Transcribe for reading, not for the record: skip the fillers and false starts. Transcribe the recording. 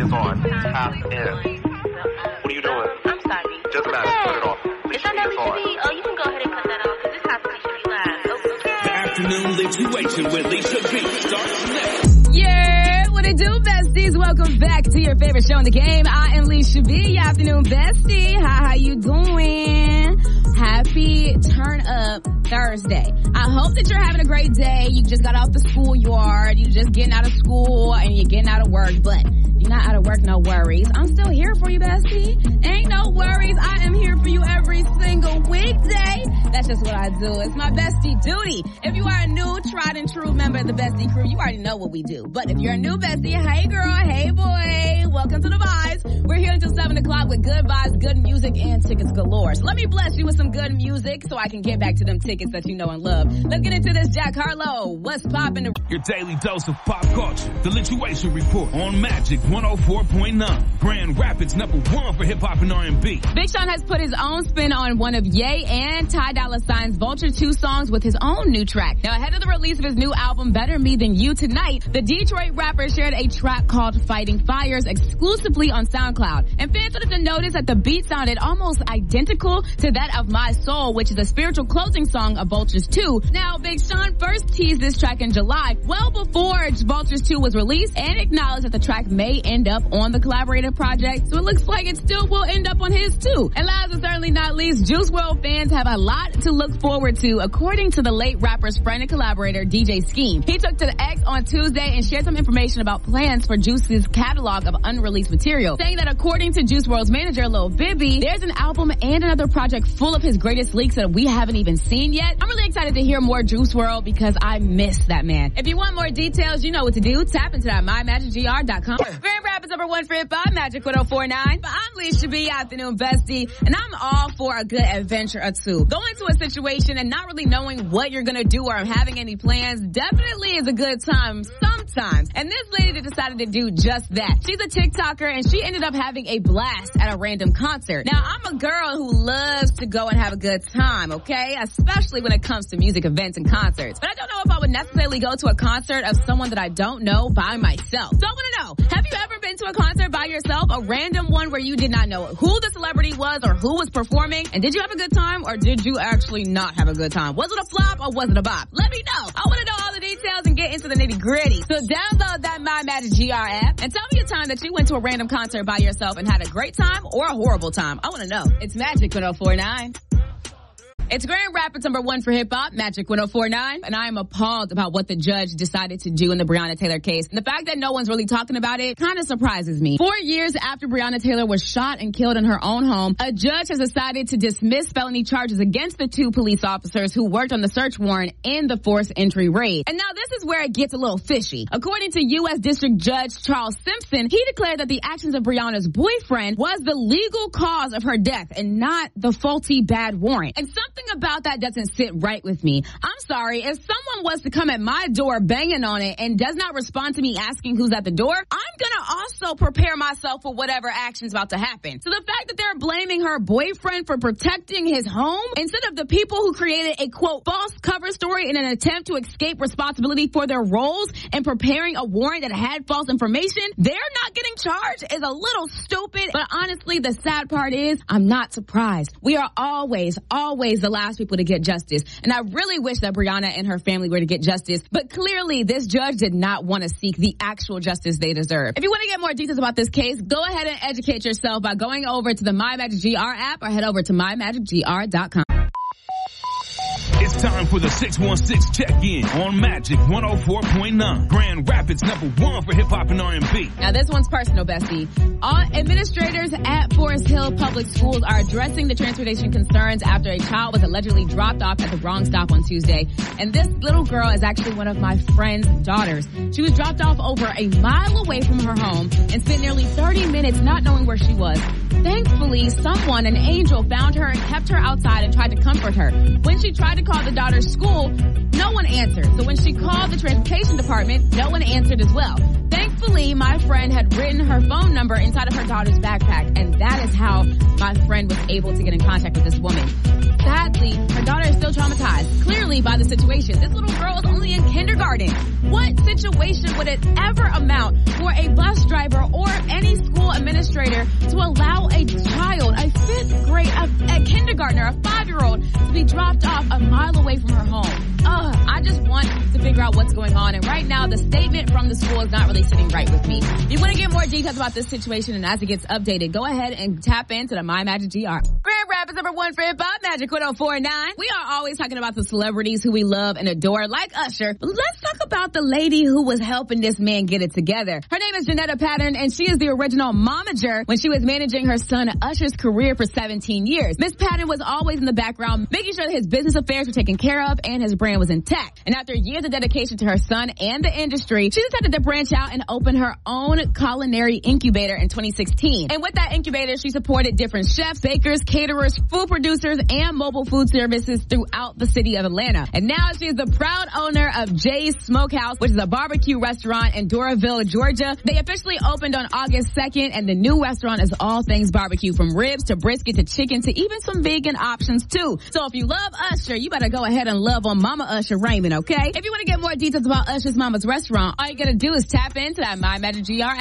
is on. Tap in. What are you doing? I'm sorry. Doesn't matter. Put it on. Is that Lisha B? Oh, you can go ahead and cut that off because this has Lisha B live. Okay. The Afternoon Lituation with Lisha B starts next. Yeah, what it do, besties? Welcome back to your favorite show in the game. I am Lisha B, your afternoon bestie. How you doing? Happy Turn Up Thursday. I hope that you're having a great day. You just got off the schoolyard. You're just getting out of school and you're getting out of work, but you're not out of work, no worries. I'm still here for you, bestie. Ain't no worries. I am here for you every single weekday. That's just what I do. It's my bestie duty. If you are a new, tried and true member of the bestie crew, you already know what we do. But if you're a new bestie, hey girl, hey boy, welcome to the vibes. We're here until 7 o'clock with good vibes, good music, and tickets galore. So let me bless you with some good music so I can get back to them tickets that you know and love. Let's get into this, Jack Harlow. What's poppin'? Your daily dose of pop culture. The Lituation Report on Magic 104.9. Grand Rapids #1 for hip hop and R&B. Big Sean has put his own spin on one of Ye and Ty Dolla $ign's Vulture 2 songs with his own new track. Now, ahead of the release of his new album, Better Me Than You tonight, the Detroit rapper shared a track called Fighting Fires exclusively on SoundCloud. And fans started to notice that the beat sounded almost identical to that of My Soul, which is a spiritual closing song of Vultures 2. Now, Big Sean first teased this track in July, well before Vultures 2 was released, and acknowledged that the track may end up on the collaborative project, so it looks like it still will end up on his too. And last but certainly not least, Juice WRLD fans have a lot to look forward to, according to the late rapper's friend and collaborator, DJ Scheme. He took to the X on Tuesday and shared some information about plans for Juice's catalog of unreleased material, saying that according to Juice WRLD's manager, Lil Bibby, there's an album and another project full of his greatest leaks that we haven't even seen yet. I'm really excited to hear more Juice WRLD because I miss that man. If you want more details, you know what to do. Tap into that MyMagicGR.com. Grand Rapids #1 for hip hop, Magic 104.9. But I'm Lisha B, afternoon bestie, and I'm all for a good adventure or two. Going to a situation and not really knowing what you're gonna do or having any plans definitely is a good time sometimes. And this lady decided to do just that. She's a TikToker and she ended up having a blast at a random concert. Now, I'm a girl who loves to go and have a good time, okay? Especially when it comes to music events and concerts. But I don't know if I would necessarily go to a concert of someone that I don't know by myself. So I want to know, have you ever been to a concert by yourself, a random one where you did not know who the celebrity was or who was performing? And did you have a good time or did you actually not have a good time? Was it a flop or was it a bop? Let me know. I want to know all the details and get into the nitty gritty. So download that MyMagicGR app and tell me a time that you went to a random concert by yourself and had a great time or a horrible time. I want to know. It's Magic 104.9. It's Grand Rapids #1 for hip hop, Magic 104.9, and I am appalled about what the judge decided to do in the Breonna Taylor case. And the fact that no one's really talking about it kind of surprises me. 4 years after Breonna Taylor was shot and killed in her own home, a judge has decided to dismiss felony charges against the 2 police officers who worked on the search warrant in the forced entry raid. And now this is where it gets a little fishy. According to U.S. District Judge Charles Simpson, he declared that the actions of Breonna's boyfriend was the legal cause of her death and not the faulty bad warrant. And something about that doesn't sit right with me. I'm sorry, if someone was to come at my door banging on it and does not respond to me asking who's at the door, I'm gonna also prepare myself for whatever action's about to happen. So the fact that they're blaming her boyfriend for protecting his home instead of the people who created a quote false cover story in an attempt to escape responsibility for their roles in preparing a warrant that had false information, they're not getting charged is a little stupid. But honestly, the sad part is I'm not surprised. We are always the last people to get justice. And I really wish that Breonna and her family were to get justice. But clearly, this judge did not want to seek the actual justice they deserve. If you want to get more details about this case, go ahead and educate yourself by going over to the MyMagicGR app or head over to MyMagicGR.com. It's time for the 616 check-in on Magic 104.9. Grand Rapids #1 for hip hop and R&B. Now this one's personal, bestie. All administrators at Forest Hill Public Schools are addressing the transportation concerns after a child was allegedly dropped off at the wrong stop on Tuesday. And this little girl is actually one of my friend's daughters. She was dropped off over a mile away from her home and spent nearly 30 minutes not knowing where she was. Thankfully, someone, an angel, found her and kept her outside and tried to comfort her. When she tried to call the daughter's school, no one answered. So when she called the transportation department, no one answered as well. Thankfully, my friend had written her phone number inside of her daughter's backpack, and that is how my friend was able to get in contact with this woman. Sadly, her daughter is still traumatized, clearly by the situation. This little girl is only in kindergarten. What situation would it ever amount for a bus driver or any administrator to allow a child, a kindergartner, a 5-year-old, to be dropped off a mile away from her home. I just want to figure out what's going on. And right now, the statement from the school is not really sitting right with me. If you want to get more details about this situation and as it gets updated, go ahead and tap into the MOMager GR. Grand Rapids #1 for hip hop, Magic 104.9. We are always talking about the celebrities who we love and adore, like Usher. But let's talk about the lady who was helping this man get it together. Her name is Janetta Patton, and she is the original MOMager when she was managing her son Usher's career for 17 years. Miss Patton was always in the background, making sure that his business affairs were taken care of and his brand was intact. And after years of dedication to her son and the industry, she decided to branch out and open her own culinary incubator in 2016. And with that incubator, she supported different chefs, bakers, caterers, food producers, and mobile food services throughout the city of Atlanta. And now she is the proud owner of Jay's Smokehouse, which is a barbecue restaurant in Doraville, Georgia. They officially opened on August 2nd, and the new restaurant is all things barbecue, from ribs to brisket to chicken to even some vegan options too. So if you love Usher, you better go ahead and love on Mama Usher Raymond, okay? If you want to get more details about Usher's Mama's Restaurant, all you gotta do is tap into that MOMager GR app.